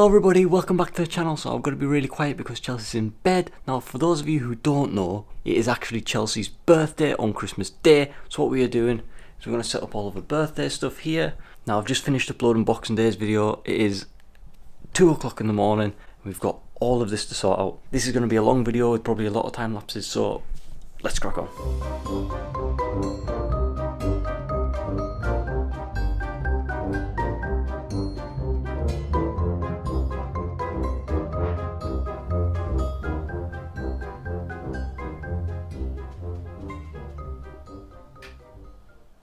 Hello everybody, welcome back to the channel. So I'm going to be really quiet because Chelsea's in bed. Now for those of you who don't know, it is actually Chelsea's birthday on Christmas Day. So what we are doing is we're going to set up all of her birthday stuff here. Now I've just finished uploading Boxing Day's video. It is 2 o'clock in the morning. We've got all of this to sort out. This is going to be a long video with probably a lot of time lapses, so let's crack on.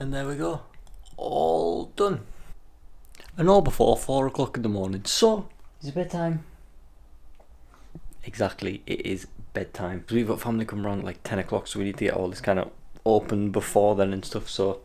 And there we go, all done. And all before 4 o'clock in the morning. So, is it bedtime? Exactly, it is bedtime. We've got family coming around at like 10 o'clock, so we need to get all this kind of open before then and stuff. So,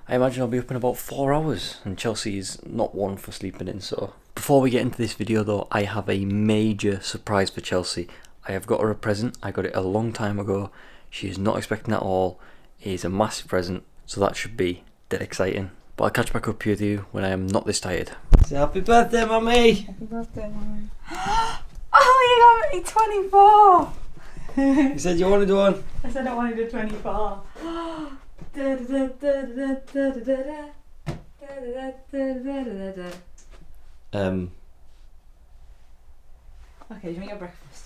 I imagine I'll be up in about 4 hours. And Chelsea is not one for sleeping in, so. Before we get into this video though, I have a major surprise for Chelsea. I have got her a present. I got it a long time ago. She is not expecting that at all. It is a massive present. So that should be dead exciting. But I'll catch back up with you when I am not this tired. Say happy birthday, mummy! Happy birthday, mummy. Oh, you got me 24! You said you wanted one? I said I wanted a 24. Okay, do you want your breakfast?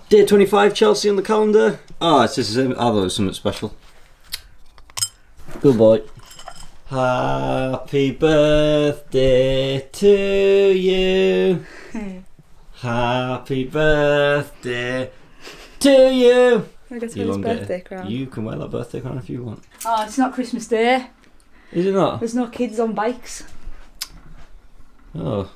Day 25, Chelsea on the calendar. Oh, it's just, I thought it was something special. Good boy. Happy birthday to you. Happy birthday to you. I get to wear this birthday crown. You can wear that birthday crown if you want. Oh, it's not Christmas Day. Is it not? There's no kids on bikes. Oh.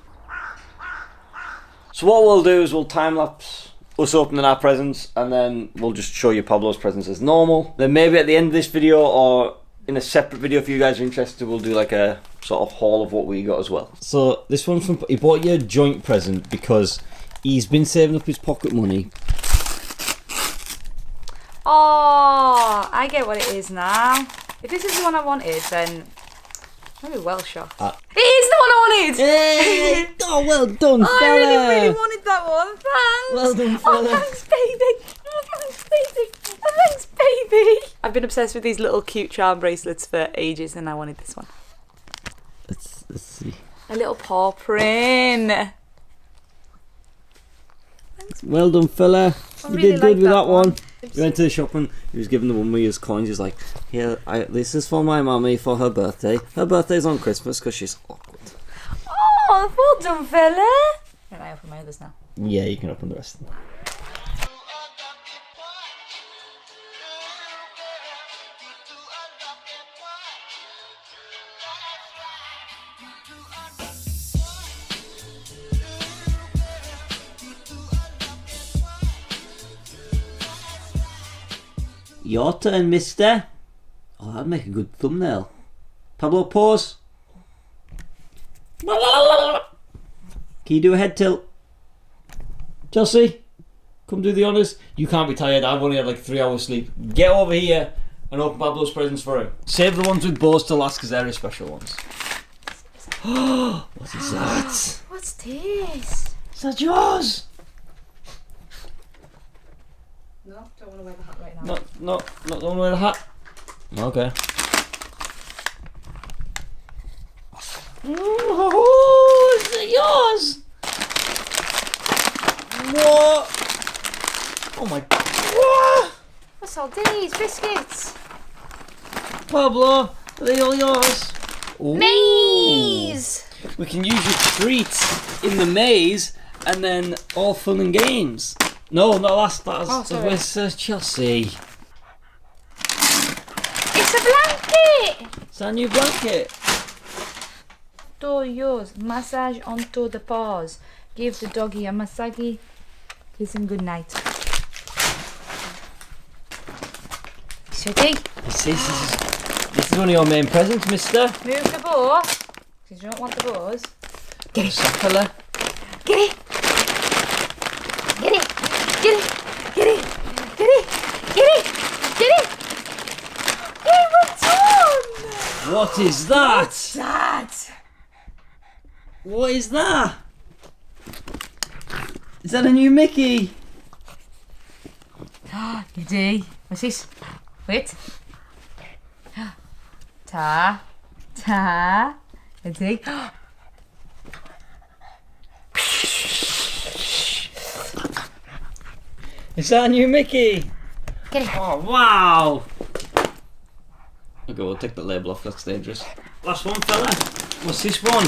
So what we'll do is we'll time lapse us opening our presents, and then we'll just show you Pablo's presents as normal. Then maybe at the end of this video, or in a separate video if you guys are interested, we'll do like a sort of haul of what we got as well. So this one's from, he bought you a joint present because he's been saving up his pocket money. Oh, I get what it is now. If this is the one I wanted, then maybe well shot. It is the one I wanted! Hey! Oh, well done, Oh, fella! I really wanted that one. Thanks! Well done, fella. Oh, thanks, baby! Oh, thanks, baby! Oh, thanks, baby! I've been obsessed with these little cute charm bracelets for ages, and I wanted this one. Let's see. A little paw print. Thanks. Well done, fella. I You really did good like with that one. Oops. He went to the shop and he was giving the one with his coins. He's like, "Here, this is for my mummy for her birthday. Her birthday's on Christmas because she's awkward." Oh, well done, fella. Can I open my others now? Yeah, you can open the rest of them. Your turn, mister. Oh, that'd make a good thumbnail. Pablo, pause. Can you do a head tilt? Chelsea, come do the honours. You can't be tired. I've only had like 3 hours sleep. Get over here and open Pablo's presents for him. Save the ones with bows to last because they're his special ones. What is that? What's this? Is that yours? No, don't want to wear the hat right now. Not the one with the hat. Okay. Oh, is it yours? What? Oh my. What? What's all these? Biscuits. Pablo, are they all yours? Ooh. Maze. We can use your treats in the maze and then all fun and games. No, not that's Oh, sorry. Where's Chelsea? It's a blanket. It's our new blanket. Todo yours. Massage onto the paws. Give the doggy a massage. Kiss him good night. Ready? This is one of your main presents, mister. Move the bow. Because you don't want the bows. Get it. Fella. Get it. Get it. Get it. Get it. Get it. Get it. Get it. Give it to What is that? What's that? What is that? Is that a new Mickey? Giddy. What's this? Wait. Ta. Giddy. Is that a new Mickey? Get it. Oh, wow. Okay, we'll take the label off, that's dangerous. Last one, fella. What's this one?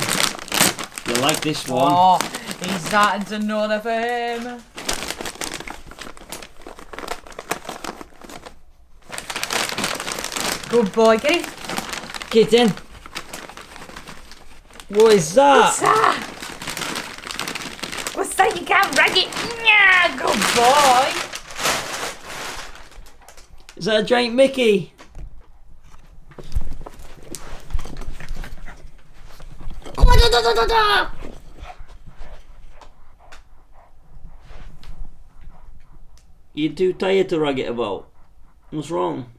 You like this one? Oh, he's starting to know the fame. Good boy, get it. Get in. What is that? What's that? What's that? You can't rag it. Yeah, good boy. Is that a giant Mickey? You're too tired to rag it about. What's wrong?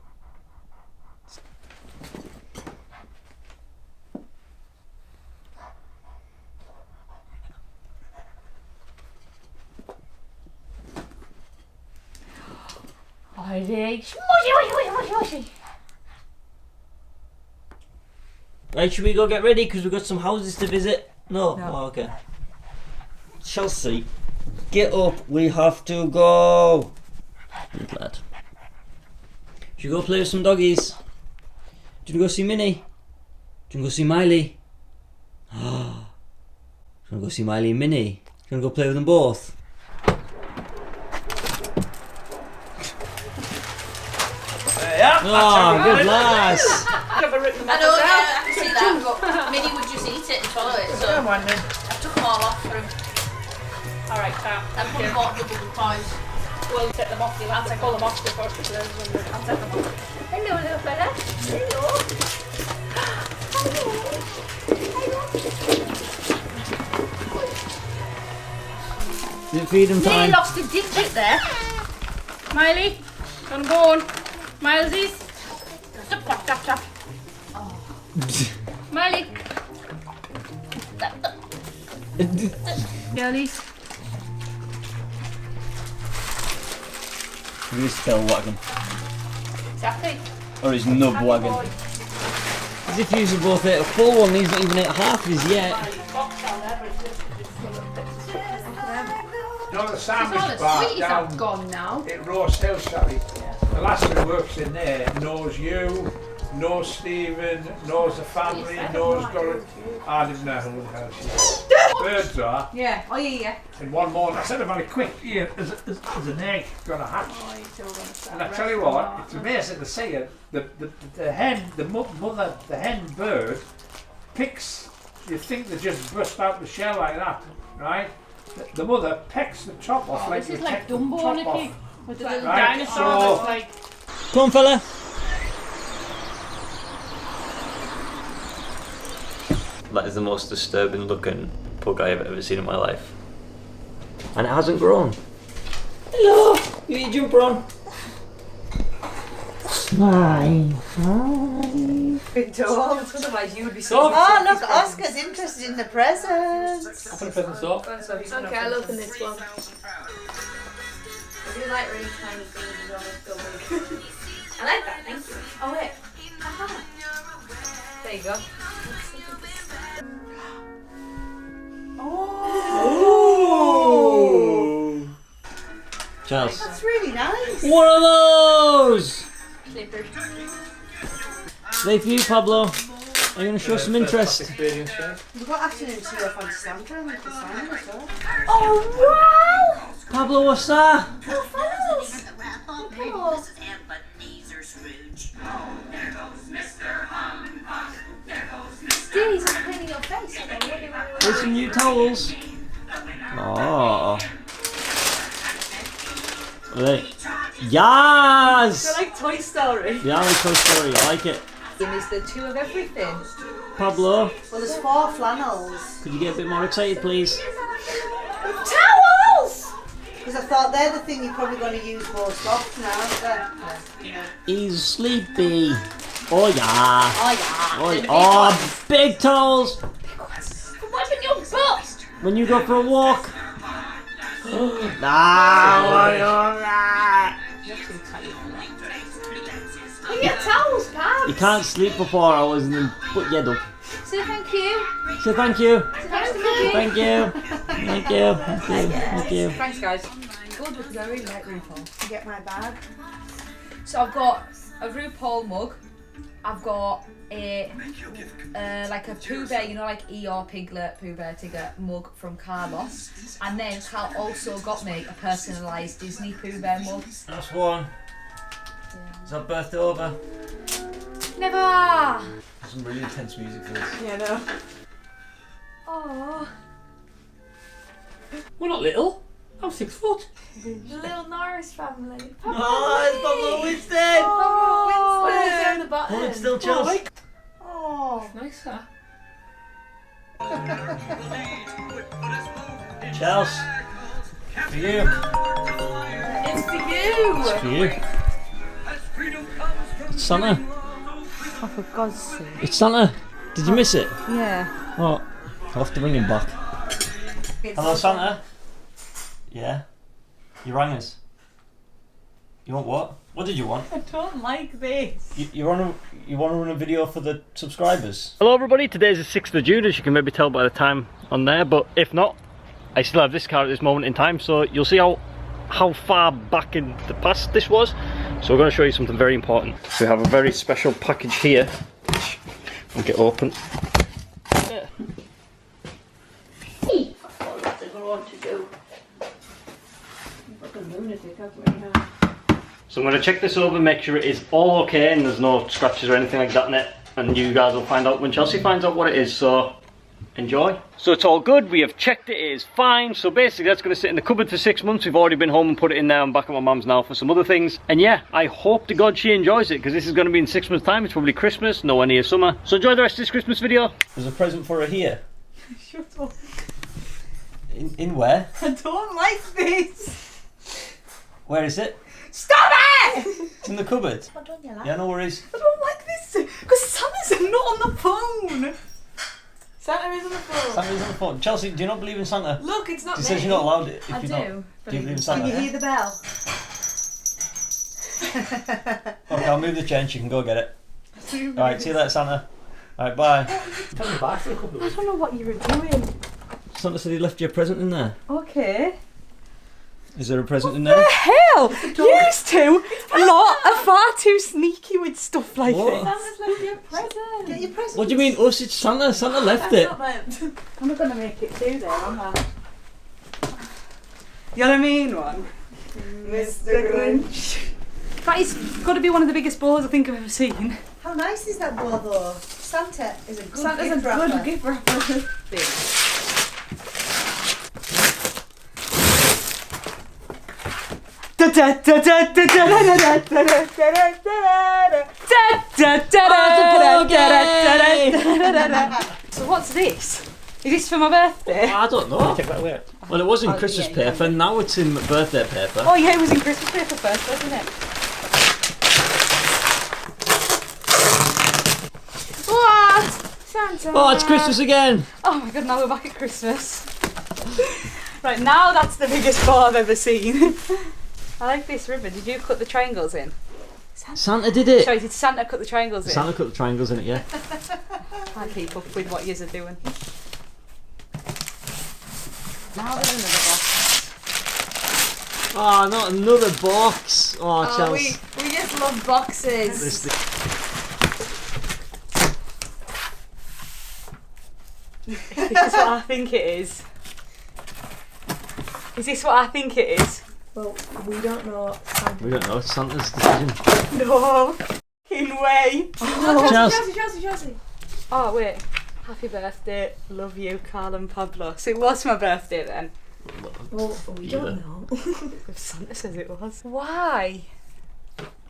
Ready? Smushy. Right, should we go get ready? Because we've got some houses to visit. No? No. Oh, okay. Chelsey, get up. We have to go. Good lad. Should we go play with some doggies? Do you want to go see Minnie? Do you want to go see Miley? Do you want to go see Miley and Minnie? Do you want to go play with them both? Oh, good lass. I know, yeah, I can see that, but Minnie would just eat it and swallow it, so I took them all off for him. Alright, Sam. I put them all double the points. We'll take them off. You'll have to pull them off before she plays them. I'll take them off. Hello, little fella. Hello. Is it feeding He time? lost a digit there. Miley, gonna go on. Milesies. Tap, tap, tap. Miley. Girlies. His tail wagging. Exactly. Or his nub wagging. As if you both ate a full one, he's not even ate half his yet. You know the All sandwich the bar sweeties have down gone now. at Rose Hill, Sally? The lass who works in there knows you, knows Stephen, knows the family, knows Dorothy. I didn't know who the hell she is. Birds are. Yeah, oh yeah. And one morning, I said to very quick, here, there's an egg gonna hatch. And I tell you what, it's amazing to see it. The hen, the mother, the hen bird picks, you think they just burst out the shell like that, right? The mother pecks the top off like you take the top off. With the little Right, dinosaur so- that's like... Come on, fella. That is the most disturbing looking pug I have ever seen in my life. And it hasn't grown. Hello! You eat your jumper on? Hi. Otherwise you would be so... Oh, look, Oscar's interested in the presents. Open the presents up. Okay, I love this one. I do like really tiny things as well as go big. I like that, thank you. Oh wait. Aha. There you go. Ooh. Charles. That's really nice. One of those! Slippers. They for you, Pablo. Are you going to show some interest? We've got afternoon tea off on Santa and the sign as well. Oh, wow! Pablo, what's that? He's not cleaning your face. There's some new towels. Oh. Right. Yes! They're like Toy Story. Yeah, I like Toy Story. I like it. Is there two of everything? Pablo, Well, there's 4 flannels. could you get a bit more excited, please? Towels! Because I thought they're the thing you're probably going to use most often now, aren't they? He's sleepy. Oh yeah. Oh yeah. Oh, The big oh ones. big towels. I'm wiping your butt. When you go for a walk. Look at your towels, Pab. You can't sleep for 4 hours and then put your head up. Say thank you. Say thank you. Say thanks to Mummy. Thank you. Thank you. Thank you. Thank you. Thanks, guys. Good, because I really like RuPaul. You get my bag. So I've got a RuPaul mug. I've got a like a Pooh Bear, you know, like Eeyore, Piglet, Pooh Bear, Tigger mug from Carlos. And then Carl also got me a personalised Disney Pooh Bear mug. Last one. Is that birthday over? Never! Some really intense music for this. Yeah, no. Oh, We're not little. I'm 6 foot. the little Norris family. Oh, it's Pablo Winston. Oh, Down the bottom. Hold it still, Chelsey. Oh. nice, huh? Chelsey. For you. It's for you. It's for you. It's Santa. Oh, for God's sake. It's Santa. Did you miss it? Yeah. What? I'll have to ring him back. Hello, Santa. Yeah. You rang us. You want what? What did you want? I don't like this. You want to run a video for the subscribers? Hello everybody, today's the 6th of June, as you can maybe tell by the time on there, but if not, I still have this car at this moment in time, so you'll see how far back in the past this was. So we're going to show you something very important. We have a very special package here, which we'll get open. Yeah. That's a good one to do. Like a lunatic, haven't we? So I'm going to check this over, make sure it is all okay and there's no scratches or anything like that in it, and you guys will find out when Chelsey finds out what it is, so enjoy. So it's all good, we have checked it, it is fine. So basically that's going to sit in the cupboard for 6 months. We've already been home and put it in there. I'm back at my mum's now for some other things, and yeah, I hope to God she enjoys it, because this is going to be in 6 months time. It's probably Christmas, nowhere near summer, so enjoy the rest of this Christmas video. There's a present for her here. Shut up. In where? I don't like this. Where is it? Stop it! It's in the cupboard. What don't you like? Yeah, no worries. I don't like this. Because Santa's not on the phone. Santa is on the phone. Santa's on the phone. Chelsey, do you not believe in Santa? Look, it's not She me. says you're not allowed it if I you're do. not. Do you believe in Can Santa? you hear the bell? Okay, I'll move the chair and she can go get it. Alright, see you later, Santa. Alright, bye. Tell me back for a couple of I weeks. don't know what you were doing. Santa said he left you a present in there. Okay. Is there a present in there? The hell? Used to are far too sneaky with stuff like What? this. Santa's left you a present. Get your present. What do you mean us? It's Santa. Santa left it. I'm not going to make it too there, am I? You're the mean one. Mr. Grinch. That is got to be one of the biggest balls I think I've ever seen. How nice is that bow though? Santa is a good Santa's gift a wrapper. good gift wrapper. So what's this? Is this for my birthday? I don't know. Take that away. Well, it was in Oh, Christmas yeah, paper, now it's in birthday paper. Oh yeah, it was in Christmas paper first, wasn't it? What? Santa. Oh, it's Christmas again. Oh my god, now we're back at Christmas. Right, now that's the biggest ball I've ever seen. I like this ribbon. Did you cut the triangles in? Santa did it. Sorry, did Santa cut the triangles in? Santa cut the triangles in it, yeah. Can't keep up with what yous are doing. Now there's another box. Oh, not another box. Oh, Oh, Chelsea. we just love boxes. This thing. Is this what I think it is? Is this what I think it is? Well, we don't know. We don't know. It's Santa's decision. No. In way. Chelsea. Chelsey. Oh wait. Happy birthday. Love you, Carl and Pablo. So it was my birthday then. Well, we Yeah. don't know. If Santa says it was. Why?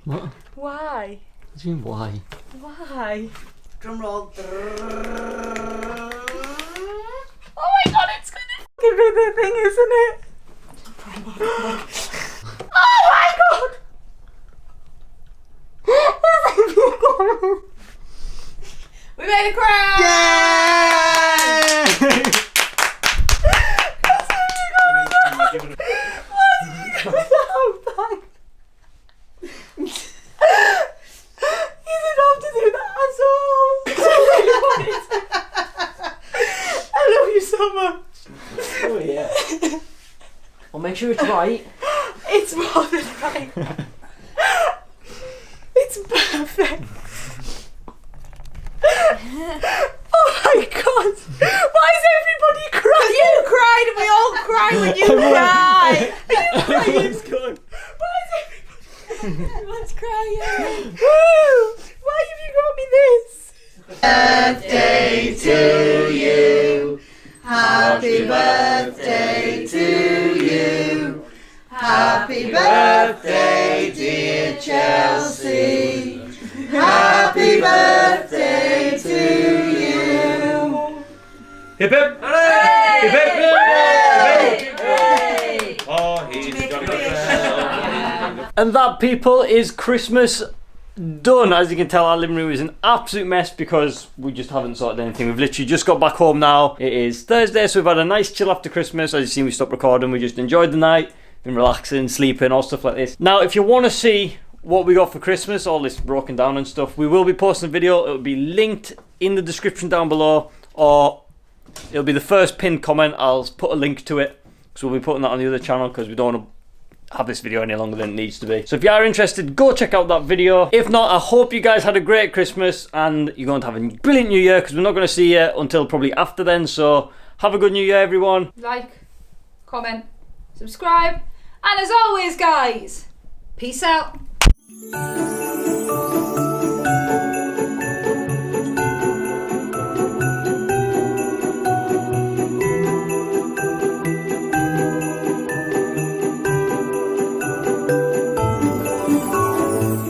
What? Why? What do you mean, why? Why? Drum roll. Oh my god, it's gonna give me the thing, isn't it? Oh my god! We made a crash! Yay! You didn't have to do that at all. I love you so much. Oh yeah. Well, make sure it's right. It's more than right. It's perfect. Oh my god! Why is everybody crying? You cried and we all cry when you cry. It's good. Why is everyone's crying? Woo! Why have you got me this? Birthday to you. Happy birthday to you. Happy birthday, dear Chelsey. Happy birthday to you. Hip hip! Hooray! Hip hip! Hooray! Oh, he's got a And that, people, is Christmas done. As you can tell, our living room is an absolute mess because we just haven't sorted anything. We've literally just got back home now. It is Thursday, so we've had a nice chill after Christmas. As you've seen, we stopped recording. We just enjoyed the night, been relaxing, sleeping, all stuff like this. Now, if you want to see what we got for Christmas, all this broken down and stuff, we will be posting a video. It will be linked in the description down below, or it'll be the first pinned comment. I'll put a link to it, because we'll be putting that on the other channel because we don't want to have this video any longer than it needs to be. So if you are interested, go check out that video. If not, I hope you guys had a great Christmas and you're going to have a brilliant New Year, because we're not going to see you until probably after then. So have a good New Year, everyone. Like, comment, subscribe, and as always, guys, peace out.